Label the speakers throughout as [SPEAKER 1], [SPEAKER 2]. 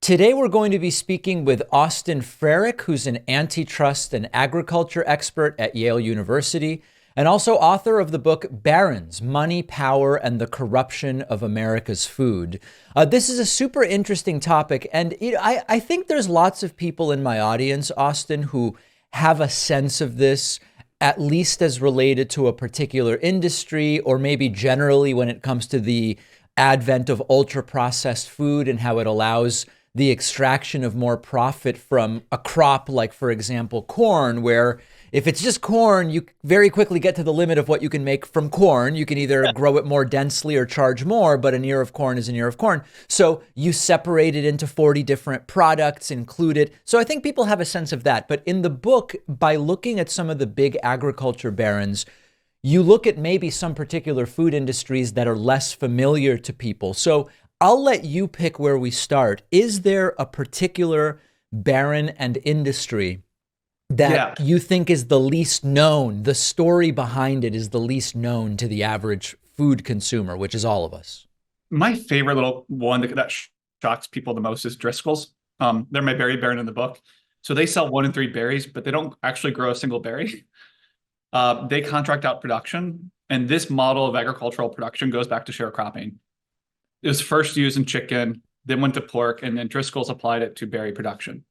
[SPEAKER 1] Today, we're going to be speaking with Austin Frerick, who's an antitrust and agriculture expert at Yale University, and also author of the book Barons: Money, Power, and the Corruption of America's Food. This is a super interesting topic, and I think there's lots of people in my audience, Austin, who have a sense of this, at least as related to a particular industry, or maybe generally when it comes to the advent of ultra-processed food and how it allows the extraction of more profit from a crop like, for example, corn, where if it's just corn, you very quickly get to the limit of what you can make from corn. You can either grow it more densely or charge more, but an ear of corn is an ear of corn. So you separate it into 40 different products, include it. So I think people have a sense of that. But in the book, by looking at some of the big agriculture barons, you look at maybe some particular food industries that are less familiar to people. So I'll let you pick where we start. Is there a particular baron and industry that you think is the least known? The story behind it is the least known to the average food consumer, which is all of us.
[SPEAKER 2] My favorite little one that shocks people the most is Driscoll's. They're my berry baron in the book. So they sell 1 in 3 berries, but they don't actually grow a single berry. They contract out production. And this model of agricultural production goes back to sharecropping. It was first used in chicken, then went to pork, and then Driscoll's applied it to berry production.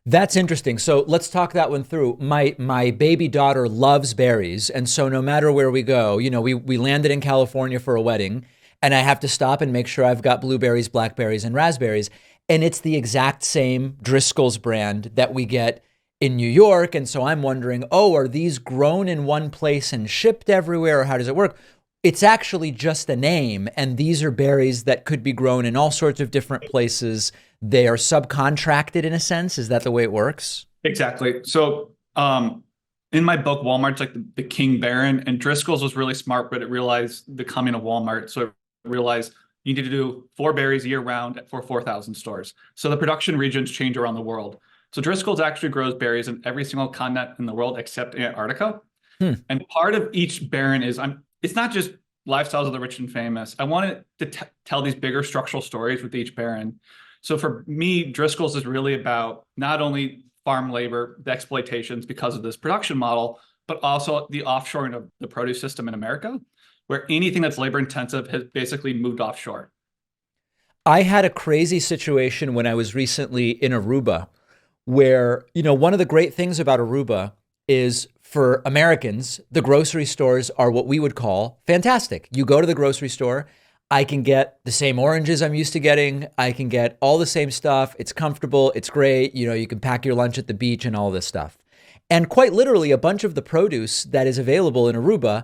[SPEAKER 1] That's interesting. So let's talk that one through. My baby daughter loves berries. And so no matter where we go, we landed in California for a wedding, and I have to stop and make sure I've got blueberries, blackberries, and raspberries. And it's the exact same Driscoll's brand that we get in New York. And so I'm wondering, are these grown in one place and shipped everywhere, or how does it work? It's actually just a name, and these are berries that could be grown in all sorts of different places. They are subcontracted in a sense. Is that the way it works?
[SPEAKER 2] Exactly. So in my book, Walmart's like the king baron, and Driscoll's was really smart, but it realized the coming of Walmart. So it realized you need to do 4 berries year round for 4,000 stores. So the production regions change around the world. So Driscoll's actually grows berries in every single continent in the world except Antarctica. And part of each baron is it's not just lifestyles of the rich and famous. I wanted to tell these bigger structural stories with each baron. So for me, Driscoll's is really about not only farm labor, the exploitations because of this production model, but also the offshoring of the produce system in America, where anything that's labor intensive has basically moved offshore.
[SPEAKER 1] I had a crazy situation when I was recently in Aruba, where, one of the great things about Aruba is, for Americans, the grocery stores are what we would call fantastic. You go to the grocery store, I can get the same oranges I'm used to getting. I can get all the same stuff. It's comfortable. It's great. You can pack your lunch at the beach and all this stuff. And quite literally, a bunch of the produce that is available in Aruba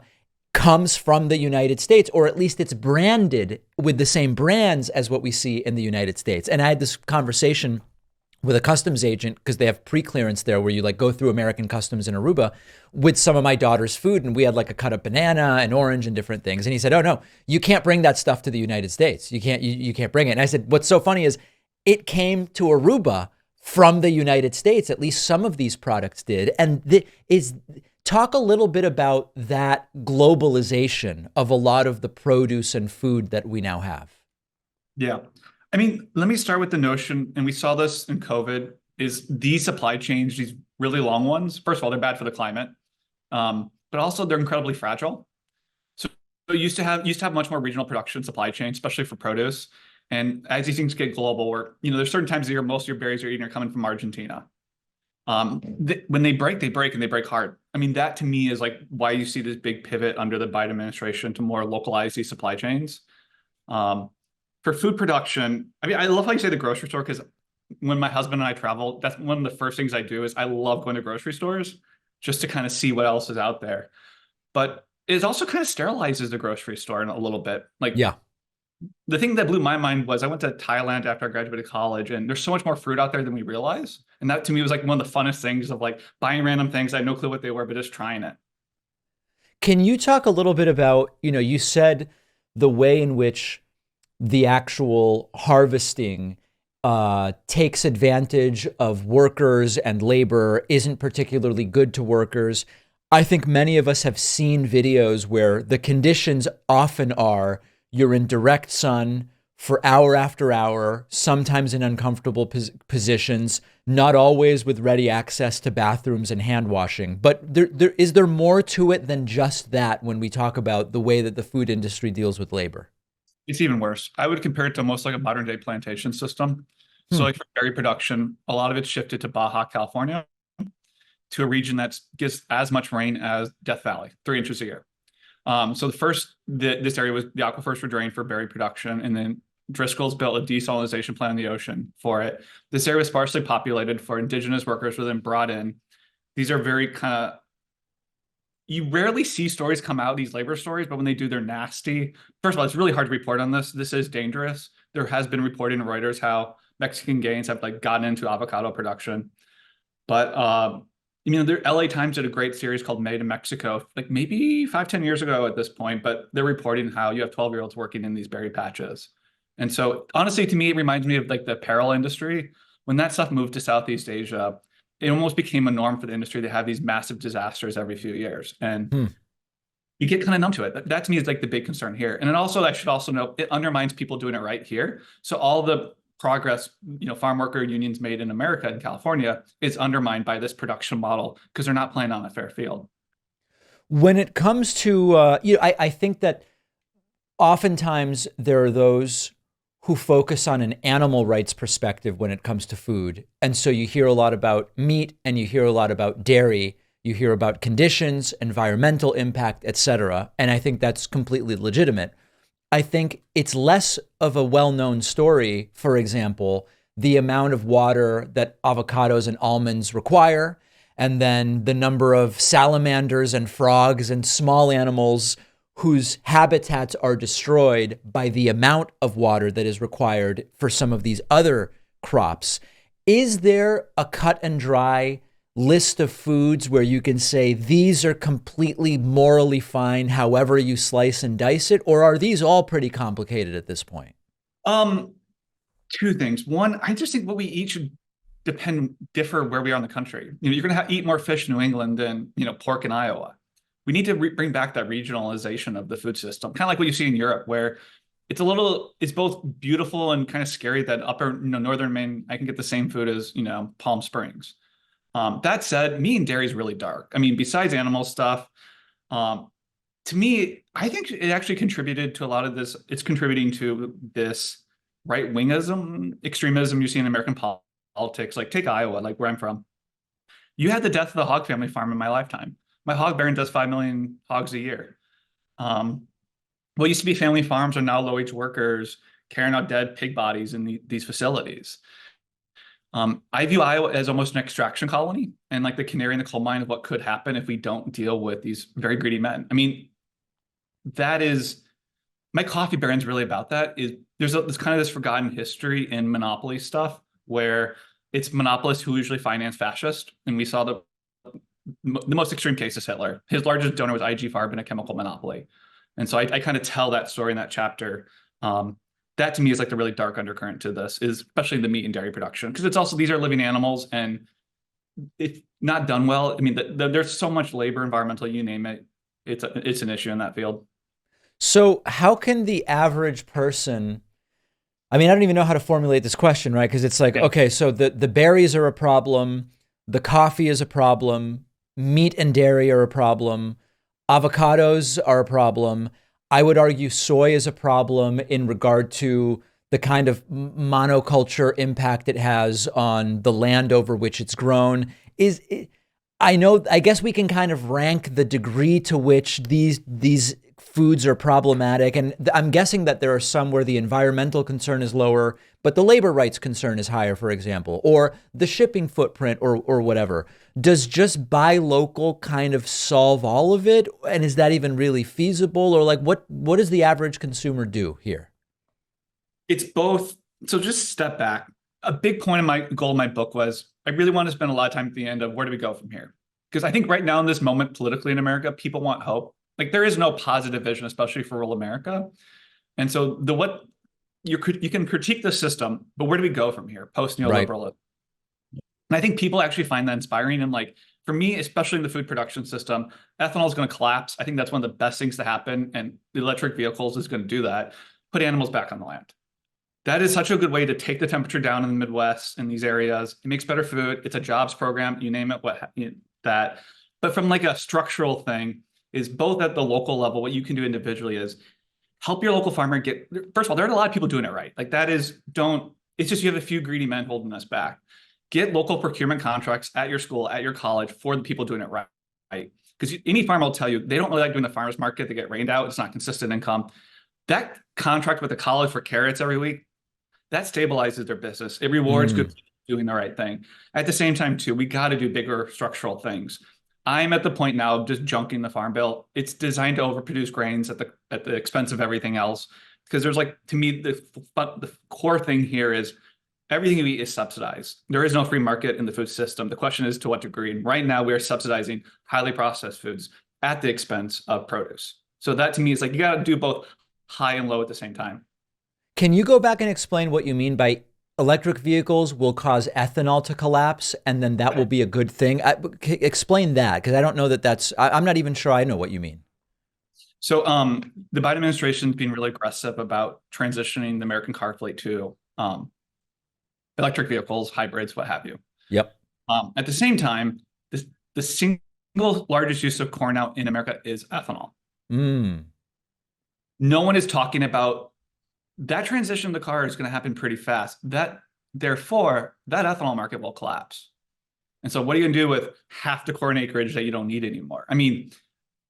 [SPEAKER 1] comes from the United States, or at least it's branded with the same brands as what we see in the United States. And I had this conversation with a customs agent, because they have pre-clearance there where you go through American customs in Aruba, with some of my daughter's food. And we had a cut up banana and orange and different things. And he said, "Oh no, you can't bring that stuff to the United States. You can't bring it." And I said, "What's so funny is it came to Aruba from the United States. At least some of these products did." And talk a little bit about that globalization of a lot of the produce and food that we now have.
[SPEAKER 2] Yeah. I mean, let me start with the notion, and we saw this in COVID, is these supply chains, these really long ones, first of all, they're bad for the climate, but also they're incredibly fragile. So used to have much more regional production supply chain, especially for produce. And as these things get global, where, there's certain times of the year, most of your berries you're eating are coming from Argentina. When they break, and they break hard. I mean, that to me is why you see this big pivot under the Biden administration to more localize these supply chains. For food production, I mean, I love how you say the grocery store, because when my husband and I travel, that's one of the first things I do. Is I love going to grocery stores just to kind of see what else is out there. But it also kind of sterilizes the grocery store in a little bit. The thing that blew my mind was I went to Thailand after I graduated college, and there's so much more fruit out there than we realize. And that to me was one of the funnest things of buying random things. I had no clue what they were, but just trying it.
[SPEAKER 1] Can you talk a little bit about, you said the way in which the actual harvesting takes advantage of workers and labor, isn't particularly good to workers. I think many of us have seen videos where the conditions often are you're in direct sun for hour after hour, sometimes in uncomfortable positions, not always with ready access to bathrooms and hand washing. But is there more to it than just that when we talk about the way that the food industry deals with labor?
[SPEAKER 2] It's even worse. I would compare it to almost like a modern day plantation system. So
[SPEAKER 1] Hmm.
[SPEAKER 2] like for berry production, a lot of it's shifted to Baja California, to a region that gets as much rain as Death Valley, 3 inches a year. So this area was the aquifers were drained for berry production, and then Driscoll's built a desalination plant in the ocean for it. This area was sparsely populated for indigenous workers were then brought in. These are very kind of, you rarely see stories come out, these labor stories, but when they do, they're nasty. First of all, it's really hard to report on this. This is dangerous. There has been reporting in Reuters how Mexican gangs have like gotten into avocado production. But the LA Times did a great series called Made in Mexico, like maybe 5, 10 years ago at this point, but they're reporting how you have 12-year-olds working in these berry patches. And so honestly, to me, it reminds me of like the apparel industry. When that stuff moved to Southeast Asia, it almost became a norm for the industry to have these massive disasters every few years. And
[SPEAKER 1] Hmm.
[SPEAKER 2] you get kind of numb to it. That to me is like the big concern here. And then also, I should also note, it undermines people doing it right here. So all the progress, farm worker unions made in America and California is undermined by this production model because they're not playing on a fair field.
[SPEAKER 1] When it comes to, I think that oftentimes there are those who focus on an animal rights perspective when it comes to food. And so you hear a lot about meat and you hear a lot about dairy. You hear about conditions, environmental impact, etc. And I think that's completely legitimate. I think it's less of a well-known story, for example, the amount of water that avocados and almonds require, and then the number of salamanders and frogs and small animals whose habitats are destroyed by the amount of water that is required for some of these other crops. Is there a cut and dry list of foods where you can say these are completely morally fine however you slice and dice it, or are these all pretty complicated at this point?
[SPEAKER 2] Um, Two things. One, I just think what we eat should differ where we are in the country. You're going to eat more fish in New England than pork in Iowa. We need to bring back that regionalization of the food system, kind of like what you see in Europe, where it's both beautiful and kind of scary that upper northern Maine I can get the same food as Palm Springs. That said, meat and dairy is really dark. I mean, besides animal stuff, um, to me, I think it actually contributed to a lot of this. It's contributing to this right-wingism, extremism you see in American politics. Like take Iowa, like where I'm from. You had the death of the hog family farm in my lifetime. My hog baron does 5 million hogs a year. What used to be family farms are now low-wage workers carrying out dead pig bodies in these facilities. I view Iowa as almost an extraction colony and like the canary in the coal mine of what could happen if we don't deal with these very greedy men. I mean, that is my coffee baron's really about that. There's kind of this forgotten history in monopoly stuff where it's monopolists who usually finance fascists, and we saw the most extreme case is Hitler. His largest donor was IG Farben, a chemical monopoly, and so I kind of tell that story in that chapter. That to me is like the really dark undercurrent to this, is especially the meat and dairy production, because it's also these are living animals, and if not done well, I mean, there's so much labor, environmental, you name it, it's an issue in that field.
[SPEAKER 1] So, how can the average person? I mean, I don't even know how to formulate this question, right? Because it's like,
[SPEAKER 2] Yeah.
[SPEAKER 1] okay, so the berries are a problem, the coffee is a problem, meat and dairy are a problem, avocados are a problem. I would argue soy is a problem in regard to the kind of monoculture impact it has on the land over which it's grown. I know, I guess we can kind of rank the degree to which these foods are problematic, and I'm guessing that there are some where the environmental concern is lower, but the labor rights concern is higher, for example, or the shipping footprint, or whatever. Does just buy local kind of solve all of it, and is that even really feasible, or like what does the average consumer do here?
[SPEAKER 2] It's both. So just step back. A big point of my goal in my book was I really want to spend a lot of time at the end of where do we go from here? Because I think right now in this moment politically in America, people want hope. Like there is no positive vision, especially for rural America. And so you can critique the system, but where do we go from here? Post
[SPEAKER 1] Right.
[SPEAKER 2] neoliberalism. And I think people actually find that inspiring. And like for me, especially in the food production system, ethanol is going to collapse. I think that's one of the best things to happen. And the electric vehicles is going to do that. Put animals back on the land. That is such a good way to take the temperature down in the Midwest in these areas. It makes better food. It's a jobs program, you name it, that. But from like a structural thing, is both at the local level, what you can do individually is help your local farmer get, first of all, there are a lot of people doing it right. Like that is, don't, it's just you have a few greedy men holding us back. Get local procurement contracts at your school, at your college for the people doing it right. Because any farmer will tell you they don't really like doing the farmer's market. They get rained out. It's not consistent income. That contract with the college for carrots every week, that stabilizes their business. It rewards good people doing the right thing. At the same time, too, we got to do bigger structural things. I'm at the point now of just junking the farm bill. It's designed to overproduce grains at the expense of everything else. Because there's like, to me, the core thing here is everything you eat is subsidized. There is no free market in the food system. The question is to what degree. And right now we are subsidizing highly processed foods at the expense of produce. So that to me is like, you got to do both high and low at the same time.
[SPEAKER 1] Can you go back and explain what you mean by electric vehicles will cause ethanol to collapse and then that will be a good thing? Explain that, because I don't know that I'm not even sure I know what you mean.
[SPEAKER 2] So the Biden administration is being really aggressive about transitioning the American car fleet to electric vehicles, hybrids, what have you.
[SPEAKER 1] Yep.
[SPEAKER 2] At the same time, the single largest use of corn out in America is ethanol. No one is talking about that transition to the car is going to happen pretty fast. Therefore, that ethanol market will collapse. And so what are you going to do with half the corn acreage that you don't need anymore? I mean,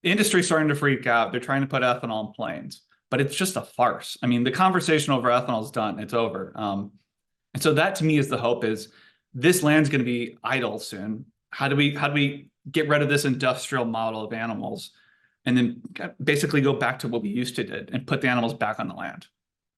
[SPEAKER 2] the industry's starting to freak out. They're trying to put ethanol in planes, but it's just a farce. I mean, the conversation over ethanol is done. It's over. And so that to me is the hope is this land's going to be idle soon. How do we get rid of this industrial model of animals and then basically go back to what we used to did and put the animals back on the land?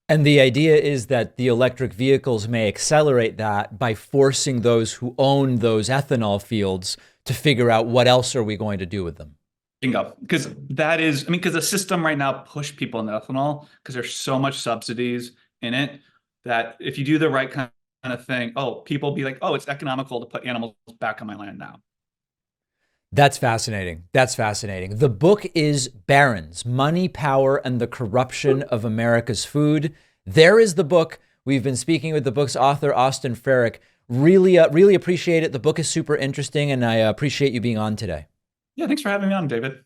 [SPEAKER 1] And the idea is that the electric vehicles may accelerate that by forcing those who own those ethanol fields to figure out what else are we going to do with them.
[SPEAKER 2] Bingo. Because that is, I mean, because the system right now push people into ethanol because there's so much subsidies in it that if you do the right kind of thing, people be like, it's economical to put animals back on my land now.
[SPEAKER 1] That's fascinating. That's fascinating. The book is Barron's: Money, Power, and the Corruption of America's Food. There is the book. We've been speaking with the book's author, Austin Frerick. Really appreciate it. The book is super interesting, and I appreciate you being on today.
[SPEAKER 2] Yeah, thanks for having me on, David.